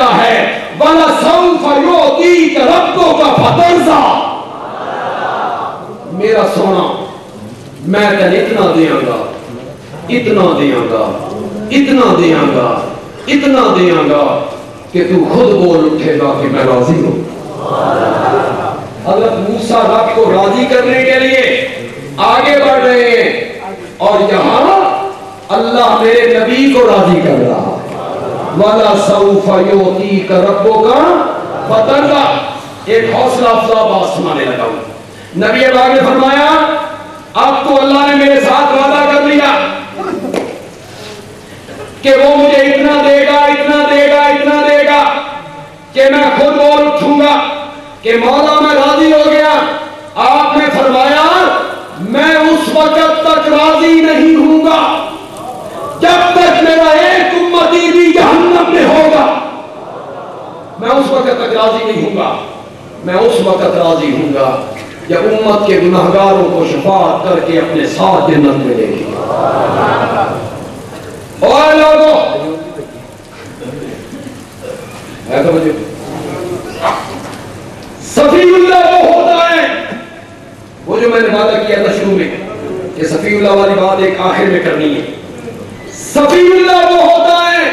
کہتا ہے وَلَسَوْفَ يُعْطِيكَ رَبُّكَ فَتَرْضَىٰ، میرا سونا میں تجھے اتنا دیاں گا، اتنا دیاں گا، اتنا دیاں گا، اتنا دیاں گا کہ تو خود بول اٹھے گا کہ میں راضی ہوں۔ حضرت موسیٰ رب کو راضی کرنے کے لیے آگے بڑھ رہے ہیں، اور یہاں اللہ میرے نبی کو راضی کر رہا ہے۔ وَلَسَوْفَ يُعْطِيكَ رَبُّكَ فَتَرْضَىٰ، ایک حوصلہ افزا بات سنانے لگا ہوں۔ نبی پاک نے فرمایا اب تو اللہ نے میرے ساتھ وعدہ کر لیا کہ وہ مجھے اتنا دے گا، اتنا دے گا، اتنا دے گا کہ میں خود بول اٹھوں گا کہ مولا میں راضی ہو گیا۔ آپ نے فرمایا میں اس وقت تک راضی نہیں ہوں گا جب تک میرا ایک امتی بھی جہنم میں ہوگا، میں اس وقت تک راضی نہیں ہوں گا، میں اس وقت راضی ہوں گا جب امت کے گناہگاروں کو شفاعت کر کے اپنے ساتھ جنت میں لے گی۔ اور لوگوں صفی اللہ وہ ہوتا ہے، وہ جو میں نے وعدہ کیا تھا شروع میں کہ صفی اللہ والی بات ایک آخر میں کرنی ہے۔ صفی اللہ وہ ہوتا ہے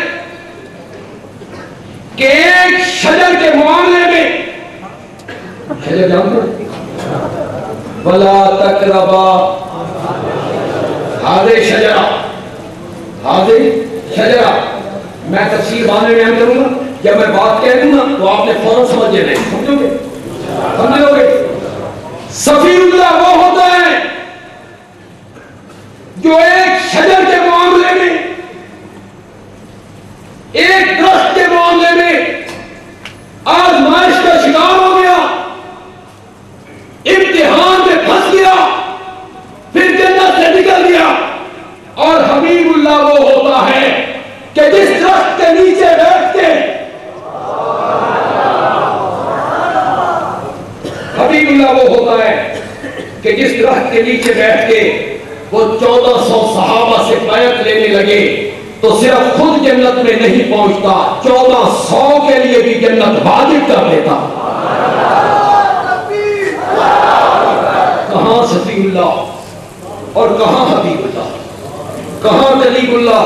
کہ ایک شجر کے معاملے میں، شجر جانتے ہیں وَلَا تَقْرَبَا هَذِهِ الشَّجَرَةَ، هَذِهِ الشَّجَرَةَ، میں تفسیر بعد میں بیان کروں گا، جب میں بات کہہ دوں گا تو آپ نے فوراً سمجھ لینا ہے، سمجھو گے؟ سمجھو گے؟ صفی اللہ وہ ہوتا ہے جو ایک شجر کے معاملے میں، ایک درخت کے معاملے میں آزمائش کا شکار ہو گیا، امتحان میں پھنس گیا، پھر جنت سے نکل گیا، اور حبیب اللہ وہ ہوتا ہے کہ جس درخت کے نیچے بیٹھ کے، حبیب اللہ وہ ہوتا ہے کہ جس درخت کے نیچے بیٹھ کے وہ 1400 صحابہ سے بیعت لینے لگے تو صرف خود جنت میں نہیں پہنچتا، 1400 کے لیے بھی جنت واجب کر دیتا۔ کہاں صفی اللہ اور کہاں حبیب اللہ، کہاں کلیم اللہ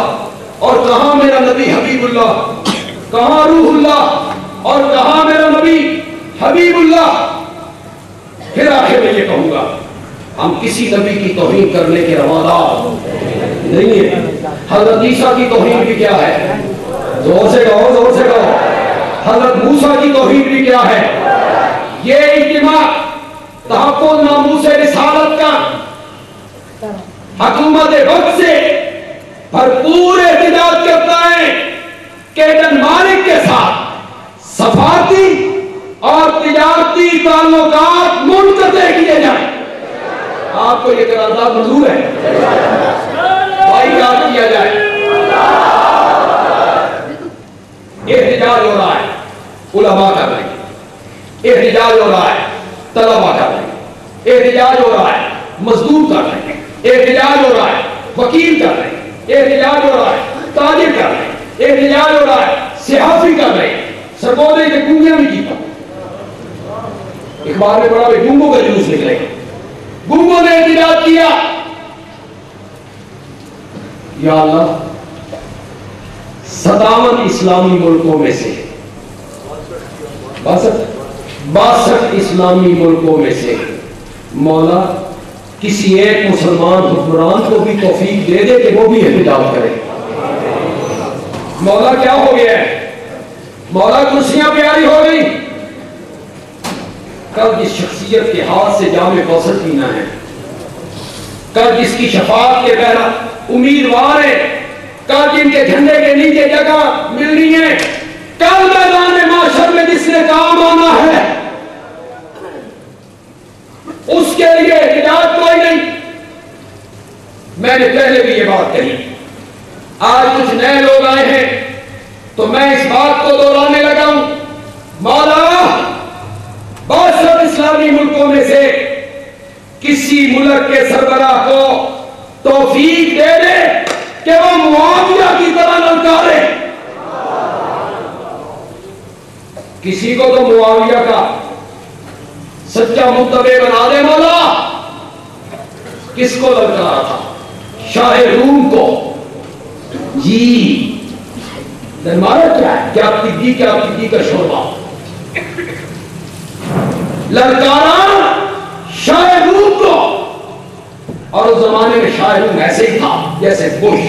اور کہاں میرا نبی حبیب اللہ، کہاں روح اللہ اور کہاں میرا نبی حبیب اللہ۔ پھر آخر میں یہ کہوں گا ہم کسی نبی کی توہین کرنے کے روادار نہیں ہیں۔ حضرت عیسیٰ کی توہین بھی کیا ہے؟ زور سے کہو، زور سے کہو۔ حضرت موسیٰ کی توہین بھی کیا ہے؟ یہ اجتماع تحفظ ناموس رسالت کا حکومت وقت سے بھرپور احتجاج کرتا ہے کہ ڈنمارک کے ساتھ سفارتی اور تجارتی تعلقات منقطع کیے جائیں۔ آپ کو یہ قرارداد منظور ہے؟ بائیکاٹ کیا جائے۔ احتجاج ہو رہا ہے، علماء کر رہے ہیں، احتجاج ہو رہا ہے، طلباء کر رہے ہیں، احتجاج ہو رہا ہے، مزدور کر رہے ہیں، احتجاج ہو رہا ہے، وکیل کر رہے ہیں، احتجاج ہو رہا ہے، تاجر کر رہے ہیں، احتجاج ہو رہا ہے، صحافی کر رہے ہیں، سرگودے کے گونگیاں بھی جیتا۔ اخبار میں پڑھا ہوئے گونگوں کا جلوس نکلے، گونگوں نے احتجاج کیا۔ یا اللہ 57 اسلامی ملکوں میں سے 62 اسلامی ملکوں میں سے مولا کسی ایک مسلمان حکمران کو بھی توفیق دے دے کہ وہ بھی احتجاج کرے۔ مولا کیا ہو گیا ہے؟ مولا کرسیاں پیاری ہو گئی۔ کل جس شخصیت کے ہاتھ سے جام کوثر پینا ہے، کل جس کی شفاعت کے بہرا امیدوار ہے، کل جن کے جھنڈے کے نیچے جگہ ملنی ہے، کل میدان معاشر میں جس نے کام آنا ہے، اس کے لیے احتجاج کوئی نہیں۔ میں نے پہلے بھی یہ بات کہی، آج کچھ نئے لوگ آئے ہیں تو میں اس بات کو دہرانے لگا ہوں، مولا 62 اسلامی ملکوں میں سے کسی ملک کے سربراہ کو توفیق دے دے کہ وہ معاویہ کی طرح للکارے۔ کسی کو تو معاویہ کا سچا متبع بنا دے مولا. کس کو للکارا تھا؟ شاہ روم کو. جی دربارہ کیا ہے؟ کیا تدی کا شوربہ للکارا شاہ روم کو. اور اس زمانے میں شاہ روم ایسے ہی تھا جیسے بش.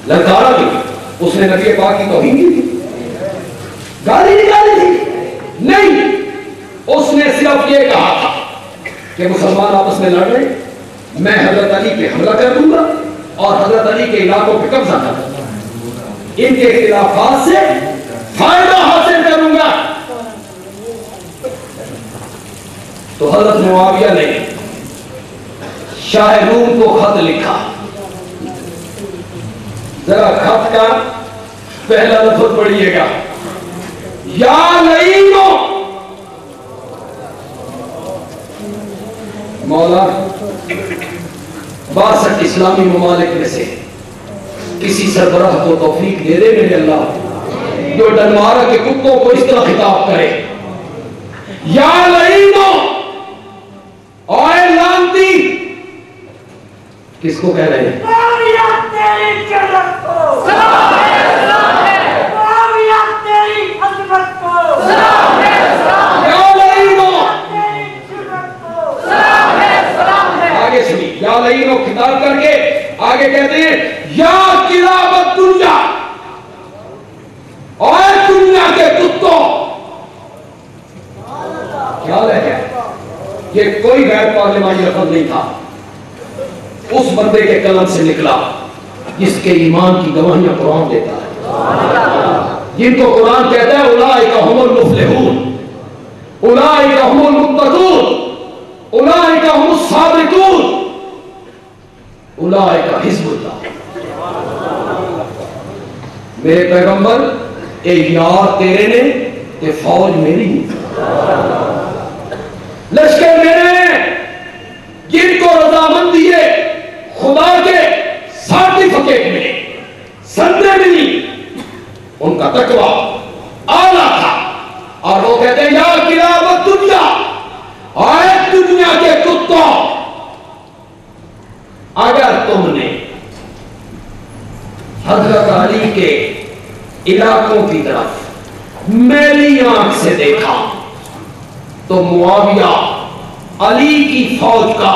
للکارا بھی. اس نے نبی پاک کی توہین کی تھی، گالی نکالی تھی؟ نہیں. اس نے صرف یہ کہا تھا کہ مسلمان آپس میں لڑ رہے، میں حضرت علی پہ حملہ کر دوں گا اور حضرت علی کے علاقوں پہ قبضہ کر دوں گا، ان کے اختلافات سے فائدہ حاصل کروں گا. تو حضرت معاویہ نے شاہ روم کو خط لکھا. ذرا خط کا پہلا لفظ پڑھیے گا، یا لعینو. مولا 62 اسلامی ممالک میں سے کسی سربراہ کو توفیق دے دے میرے اللہ، جو ڈنمارا کے کتوں کو اس طرح خطاب کرے، یا لعینو، اوے لعنتی. کس کو کہہ رہے ہیں؟ آگے سنی، یا لعینو خطاب کر کے آگے کہتے ہیں یا کلاب دنیا، اور دنیا کے کتوں. خیال ہے یہ کوئی غیر پارلیمانی لفظ نہیں تھا، اس بندے کے قلم سے نکلا جس کے ایمان کی گواہیاں قرآن دیتا ہے، جن کو قرآن کہتا ہے اولئک هم المفلحون، اولئک هم المتقون، اولئک هم الصادقون، اولئک حزب اللہ. میرے پیغمبر اے یار تیرے نے تے فوج میری، لشکر میرے، جن کو رضامندی خدا کے سرٹیفکیٹ ملے، سندے ملی، ان کا تقویٰ اعلیٰ تھا. اور وہ کہتے ہیں یا کلاب دنیا، اور دنیا کے کتوں، اگر تم نے حضرت علی کے علاقوں کی طرف میری آنکھ سے دیکھا تو معاویہ علی کی فوج کا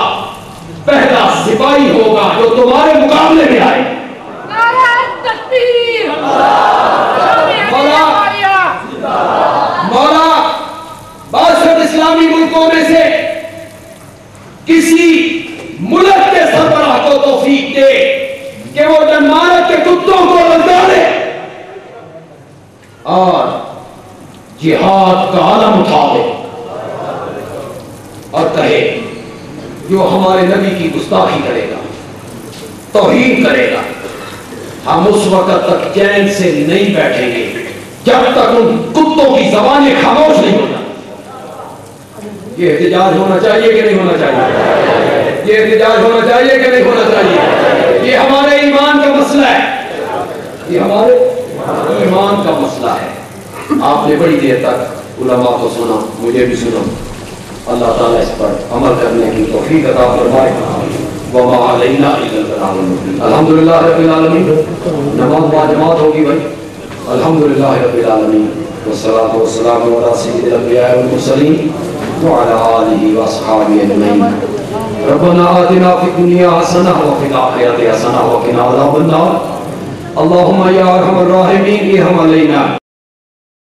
پہلا سپاہی ہوگا جو تمہارے مقابلے میں آئے. مولا 62 اسلامی ملکوں میں سے کسی ملک کے سربراہ کو توفیق دے کہ وہ ڈنمارک کے کتوں کو للکارے اور جہاد کا علم اٹھا دے اور کہے جو ہمارے نبی کی گستاخی کرے گا، توہین کرے گا، ہم اس وقت تک چین سے نہیں بیٹھیں گے جب تک ان کتوں کی زبانیں خاموش نہیں ہو جاتی. یہ احتجاج ہونا چاہیے کہ نہیں ہونا چاہیے؟ یہ احتجاج ہونا چاہیے کہ نہیں ہونا چاہیے؟ یہ ہمارے ایمان کا مسئلہ ہے، یہ ہمارے ایمان کا مسئلہ ہے. آپ نے بڑی دیر تک علماء کو سنا، مجھے بھی سنا. اللہ تعالیٰ اس پر عمل کرنے کی توفیق عطا فرمائے. وما علینا الا البلاغ المبین. الحمدللہ رب العالمین. نماز با جماعت ہوگی بھائی. الحمدللہ رب العالمین والصلاة والسلام علی سید الانبیاء والمرسلین وعلی آلہ واصحابہ اجمعین. ربنا آتنا فی الدنیا حسنہ وفی الآخرۃ حسنہ وقنا عذاب النار. اللہم یا ارحم الراحمین ارحم علینا.